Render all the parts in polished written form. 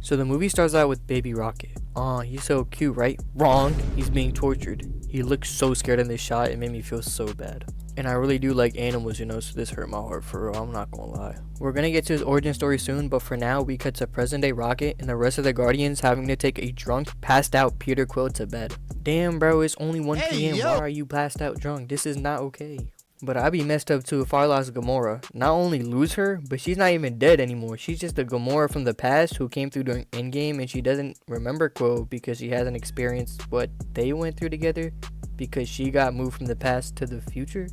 So the movie starts out with Baby Rocket. Aw, he's so cute, right? Wrong. He's being tortured. He looks so scared in this shot, it made me feel so bad. And I really do like animals, so this hurt my heart for real, I'm not gonna lie. We're gonna get to his origin story soon, but for now, we cut to present day Rocket and the rest of the Guardians having to take a drunk, passed out Peter Quill to bed. Damn, bro, it's only 1 p.m. Why are you passed out drunk? This is not okay. But I'd be messed up too if I lost Gamora. Not only lose her, but she's not even dead anymore. She's just a Gamora from the past who came through during Endgame, and she doesn't remember Quill because she hasn't experienced what they went through together because she got moved from the past to the future.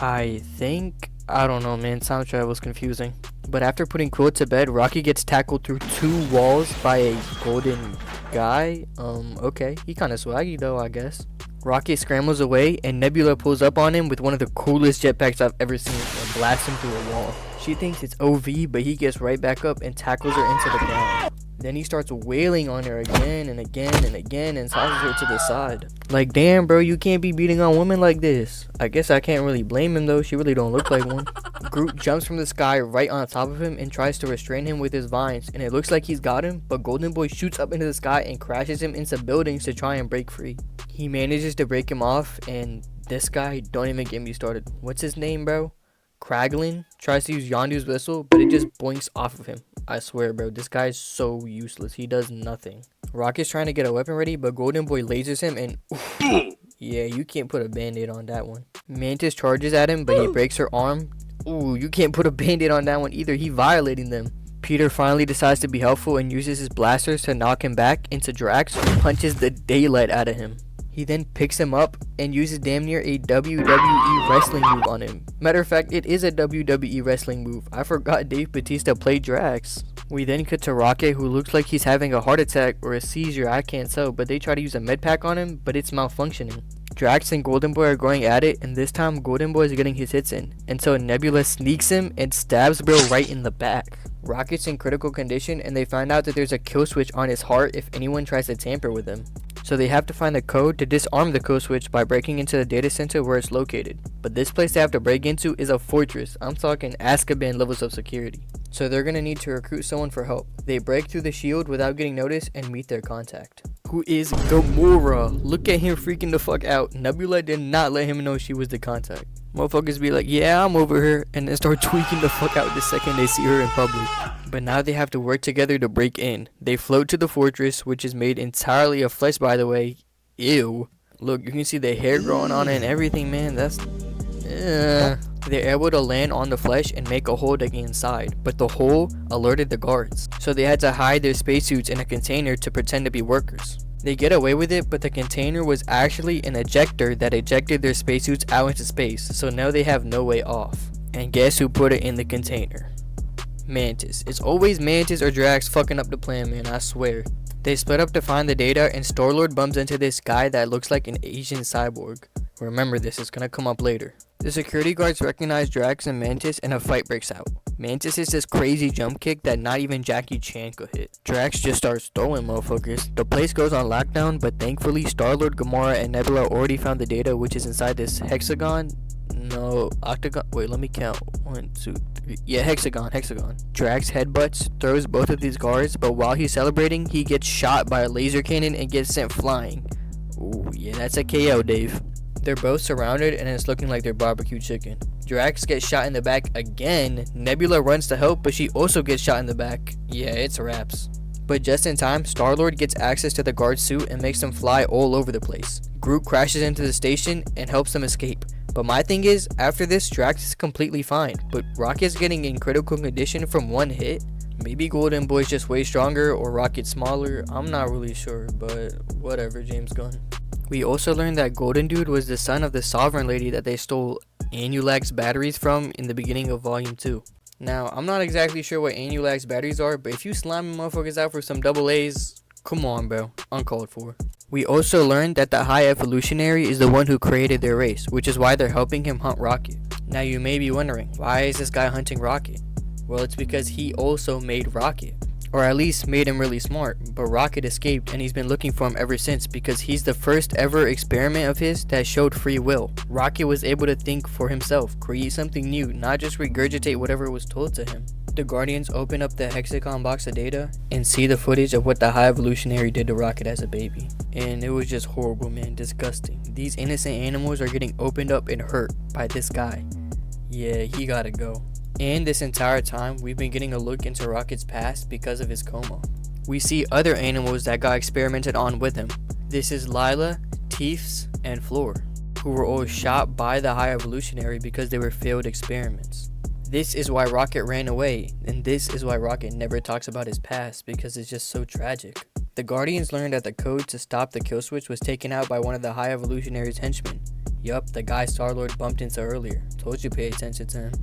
I don't know, man. Soundtrack was confusing. But after putting Quill to bed, Rocky gets tackled through 2 walls by a golden guy. Okay. He kinda swaggy though, I guess. Rocket scrambles away, and Nebula pulls up on him with one of the coolest jetpacks I've ever seen and blasts him through a wall. She thinks it's OV, but he gets right back up and tackles her into the ground. Then he starts wailing on her again and again and again and tosses her to the side. Like, damn, bro, you can't be beating on women like this. I guess I can't really blame him, though. She really don't look like one. Groot jumps from the sky right on top of him and tries to restrain him with his vines, and it looks like he's got him, but Golden Boy shoots up into the sky and crashes him into buildings to try and break free. He manages to break him off, and this guy, don't even get me started. What's his name, bro? Kraglin tries to use Yondu's whistle, but it just boinks off of him. I swear, bro, this guy is so useless. He does nothing. Rocket's trying to get a weapon ready, but Golden Boy lasers him and oof, yeah, you can't put a band-aid on that one. Mantis charges at him, but he breaks her arm. Ooh, you can't put a band-aid on that one either. He violating them. Peter finally decides to be helpful and uses his blasters to knock him back into Drax, who punches the daylight out of him. He then picks him up and uses damn near a WWE wrestling move on him. Matter of fact, it is a WWE wrestling move. I forgot Dave Bautista played Drax. We then cut to Rocket, who looks like he's having a heart attack or a seizure, I can't tell, but they try to use a med pack on him, but it's malfunctioning. Drax and Golden Boy are going at it, and this time Golden Boy is getting his hits in, until Nebula sneaks him and stabs Bro right in the back. Rocket's in critical condition, and they find out that there's a kill switch on his heart if anyone tries to tamper with him. So they have to find the code to disarm the kill switch by breaking into the data center where it's located. But this place they have to break into is a fortress. I'm talking Azkaban levels of security. So they're gonna need to recruit someone for help. They break through the shield without getting noticed and meet their contact, who is Gamora. Look at him freaking the fuck out. Nebula did not let him know she was the contact. Motherfuckers be like, yeah, I'm over here, and then start tweaking the fuck out the second they see her in public. But now they have to work together to break in. They float to the fortress, which is made entirely of flesh, by the way. Ew. Look, you can see the hair growing on it and everything, man. That's... They're able to land on the flesh and make a hole to get inside, but the hole alerted the guards, so they had to hide their spacesuits in a container to pretend to be workers. They get away with it, but the container was actually an ejector that ejected their spacesuits out into space, so now they have no way off. And guess who put it in the container? Mantis. It's always Mantis or Drax fucking up the plan, man, I swear. They split up to find the data, and Star-Lord bumps into this guy that looks like an Asian cyborg. Remember this, it's gonna come up later. The security guards recognize Drax and Mantis, and a fight breaks out. Mantis is this crazy jump kick that not even Jackie Chan could hit. Drax just starts throwing motherfuckers. The place goes on lockdown, but thankfully Star-Lord, Gamora, and Nebula already found the data, which is inside this hexagon. No, octagon. Wait, let me count. 1, 2, 3. Yeah, hexagon. Drax headbutts, throws both of these guards, but while he's celebrating, he gets shot by a laser cannon and gets sent flying. Ooh, yeah, that's a KO, Dave. They're both surrounded, and it's looking like they're barbecue chicken. Drax gets shot in the back again. Nebula runs to help, but she also gets shot in the back. Yeah, it's wraps. But just in time, Star-Lord gets access to the guard suit and makes them fly all over the place. Groot crashes into the station and helps them escape. But my thing is, after this, Drax is completely fine, but Rocket's getting in critical condition from one hit. Maybe Golden Boy's just way stronger or Rocket's smaller. I'm not really sure, but whatever, James Gunn. We also learned that Golden Dude was the son of the Sovereign Lady that they stole Anulax batteries from in the beginning of Volume 2. Now, I'm not exactly sure what Anulax batteries are, but if you slime motherfuckers out for some double A's, come on, bro. Uncalled for. We also learned that the High Evolutionary is the one who created their race, which is why they're helping him hunt Rocket. Now, you may be wondering, why is this guy hunting Rocket? Well, it's because he also made Rocket. or at least made him really smart, but Rocket escaped and he's been looking for him ever since because he's the first ever experiment of his that showed free will. Rocket was able to think for himself, create something new, not just regurgitate whatever was told to him. The Guardians open up the hexagon box of data and see the footage of what the High Evolutionary did to Rocket as a baby. And it was just horrible, man, disgusting. These innocent animals are getting opened up and hurt by this guy. Yeah, he gotta go. And this entire time, we've been getting a look into Rocket's past because of his coma. We see other animals that got experimented on with him. This is Lila, Teefs, and Floor, who were all shot by the High Evolutionary because they were failed experiments. This is why Rocket ran away, and this is why Rocket never talks about his past because it's just so tragic. The Guardians learned that the code to stop the kill switch was taken out by one of the High Evolutionary's henchmen. Yup, the guy Star-Lord bumped into earlier. Told you pay attention to him.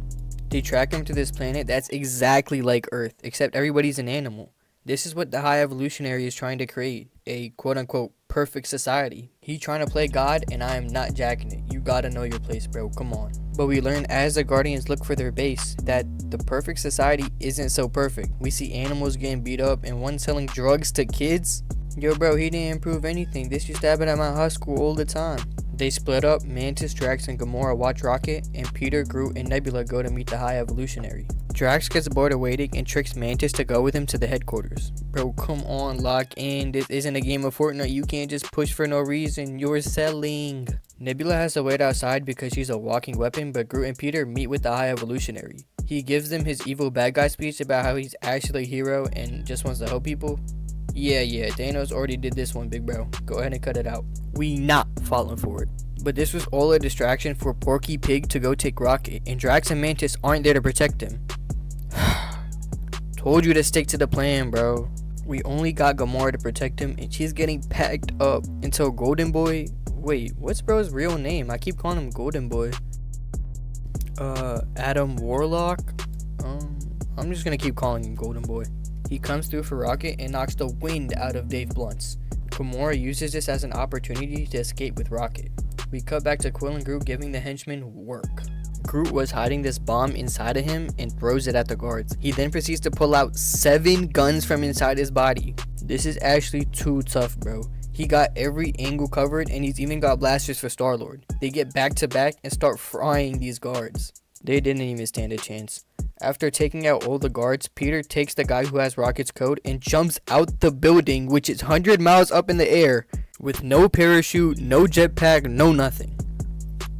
They track him to this planet that's exactly like Earth, except everybody's an animal. This is what the High Evolutionary is trying to create, a quote-unquote perfect society. He trying to play God, and I am not jacking it. You gotta know your place, bro, come on. But we learn as the Guardians look for their base that the perfect society isn't so perfect. We see animals getting beat up and one selling drugs to kids. Yo, bro, he didn't improve anything. This used to happen at my high school all the time. They split up. Mantis, Drax, and Gamora watch Rocket, and Peter, Groot, and Nebula go to meet the High Evolutionary. Drax gets bored of waiting and tricks Mantis to go with him to the headquarters. Bro, come on, lock in. This isn't a game of Fortnite. You can't just push for no reason. You're selling. Nebula has to wait outside because she's a walking weapon, but Groot and Peter meet with the High Evolutionary. He gives them his evil bad guy speech about how he's actually a hero and just wants to help people. Yeah, Thanos already did this one, big bro. Go ahead and cut it out. We not falling for it. But this was all a distraction for Porky Pig to go take Rocket, and Drax and Mantis aren't there to protect him. Told you to stick to the plan, bro. We only got Gamora to protect him, and she's getting packed up until Golden Boy. Wait, what's bro's real name? I keep calling him Golden Boy. Adam Warlock? I'm just gonna keep calling him Golden Boy. He comes through for Rocket and knocks the wind out of Dave Blunt's. Gamora uses this as an opportunity to escape with Rocket. We cut back to Quill and Groot giving the henchmen work. Groot was hiding this bomb inside of him and throws it at the guards. He then proceeds to pull out 7 guns from inside his body. This is actually too tough, bro. He got every angle covered and he's even got blasters for Star-Lord. They get back to back and start frying these guards. They didn't even stand a chance. After taking out all the guards, Peter takes the guy who has Rocket's code and jumps out the building, which is 100 miles up in the air, with no parachute, no jetpack, no nothing.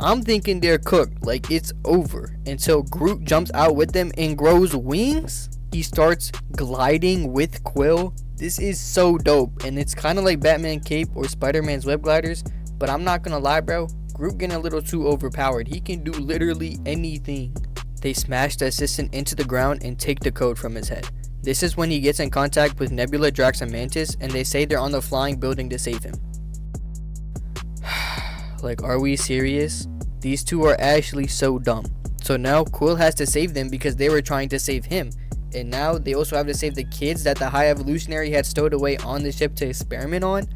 I'm thinking they're cooked, like it's over, until Groot jumps out with them and grows wings. He starts gliding with Quill. This is so dope, and it's kind of like Batman cape or Spider-Man's web gliders, but I'm not gonna lie, bro, Groot getting a little too overpowered. He can do literally anything. They smash the assistant into the ground and take the code from his head. This is when he gets in contact with Nebula, Drax, and Mantis, and they say they're on the flying building to save him. Like, are we serious? These two are actually so dumb. So now Quill has to save them because they were trying to save him. And now they also have to save the kids that the High Evolutionary had stowed away on the ship to experiment on.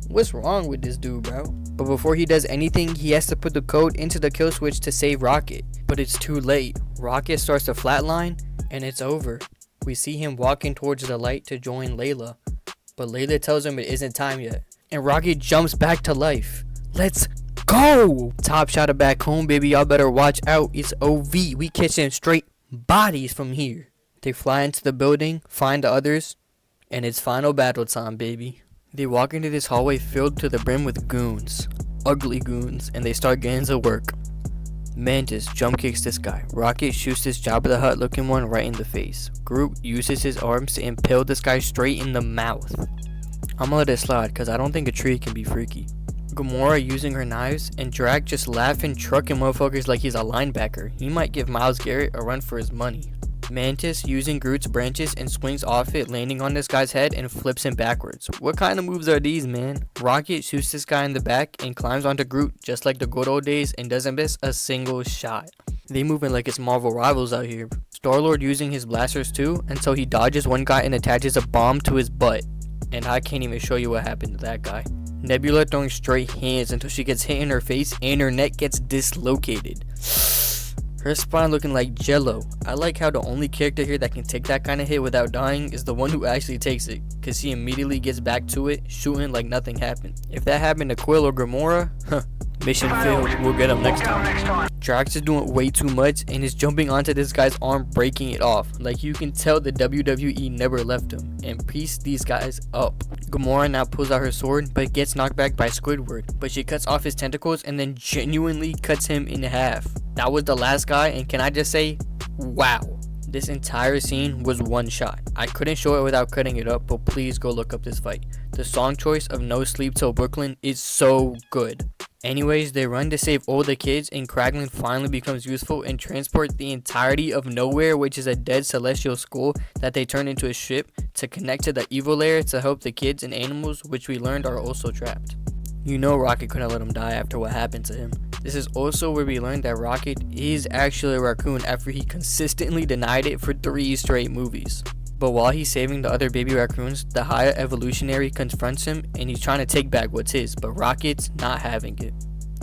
What's wrong with this dude, bro? But before he does anything, he has to put the code into the kill switch to save Rocket. But it's too late. Rocket starts to flatline, and it's over. We see him walking towards the light to join Layla. But Layla tells him it isn't time yet. And Rocket jumps back to life. Let's go! Top shot of back home, baby. Y'all better watch out. It's OV. We catching straight bodies from here. They fly into the building, find the others, and it's final battle time, baby. They walk into this hallway filled to the brim with goons. Ugly goons, and they start getting to work. Mantis jump kicks this guy. Rocket shoots this Jabba the Hutt looking one right in the face. Groot uses his arms to impale this guy straight in the mouth. I'm gonna let it slide because I don't think a tree can be freaky. Gamora using her knives, and Drax just laughing, trucking motherfuckers like he's a linebacker. He might give Myles Garrett a run for his money. Mantis using Groot's branches and swings off it, landing on this guy's head and flips him backwards. What kind of moves are these, man? Rocket shoots this guy in the back and climbs onto Groot just like the good old days and doesn't miss a single shot. They moving like it's Marvel Rivals out here. Star-Lord using his blasters too until he dodges one guy and attaches a bomb to his butt. And I can't even show you what happened to that guy. Nebula throwing straight hands until she gets hit in her face and her neck gets dislocated. Her spine looking like jello. I like how the only character here that can take that kind of hit without dying is the one who actually takes it, cause he immediately gets back to it, shooting like nothing happened. If that happened to Quill or Gamora, mission failed. We'll get him next time. Drax is doing way too much and is jumping onto this guy's arm, breaking it off. Like you can tell the WWE never left him and pieced these guys up. Gamora now pulls out her sword but gets knocked back by Squidward, but she cuts off his tentacles and then genuinely cuts him in half. That was the last guy, and can I just say, wow. This entire scene was one shot. I couldn't show it without cutting it up, but please go look up this fight. The song choice of No Sleep Till Brooklyn is so good. Anyways, they run to save all the kids, and Kraglin finally becomes useful and transport the entirety of Nowhere, which is a dead celestial school that they turn into a ship to connect to the evil layer to help the kids and animals, which we learned are also trapped. You know Rocket couldn't let him die after what happened to him. This is also where we learned that Rocket is actually a raccoon after he consistently denied it for 3 straight movies. But while he's saving the other baby raccoons, the High Evolutionary confronts him and he's trying to take back what's his, but Rocket's not having it.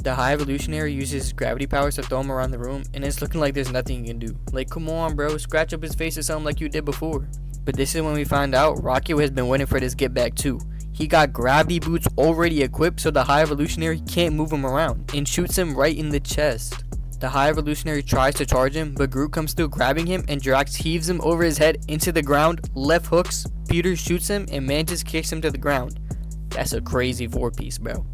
The High Evolutionary uses his gravity powers to throw him around the room, and it's looking like there's nothing he can do. Like, come on bro, scratch up his face or something like you did before. But this is when we find out Rocket has been waiting for this get back too. He got gravity boots already equipped so the High Evolutionary can't move him around, and shoots him right in the chest. The High Evolutionary tries to charge him, but Groot comes through grabbing him and Drax heaves him over his head into the ground, left hooks, Peter shoots him, and Mantis kicks him to the ground. That's a crazy 4-piece, bro.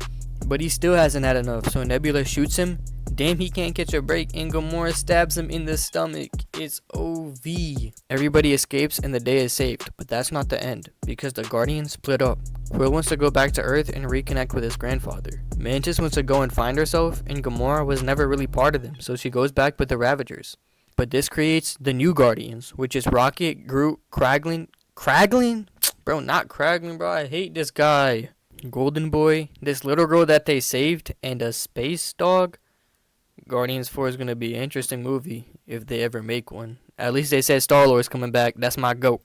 But he still hasn't had enough, so Nebula shoots him. Damn, he can't catch a break, and Gamora stabs him in the stomach. It's OV. Everybody escapes and the day is saved, but that's not the end, because the Guardians split up. Quill wants to go back to Earth and reconnect with his grandfather. Mantis wants to go and find herself, and Gamora was never really part of them, so she goes back with the Ravagers. But this creates the new Guardians, which is Rocket, Groot, Kraglin? Bro, not Kraglin, bro. I hate this guy. Golden Boy, this little girl that they saved, and a space dog. Guardians 4 is going to be an interesting movie if they ever make one. At least they said Star-Lord's coming back. That's my goat.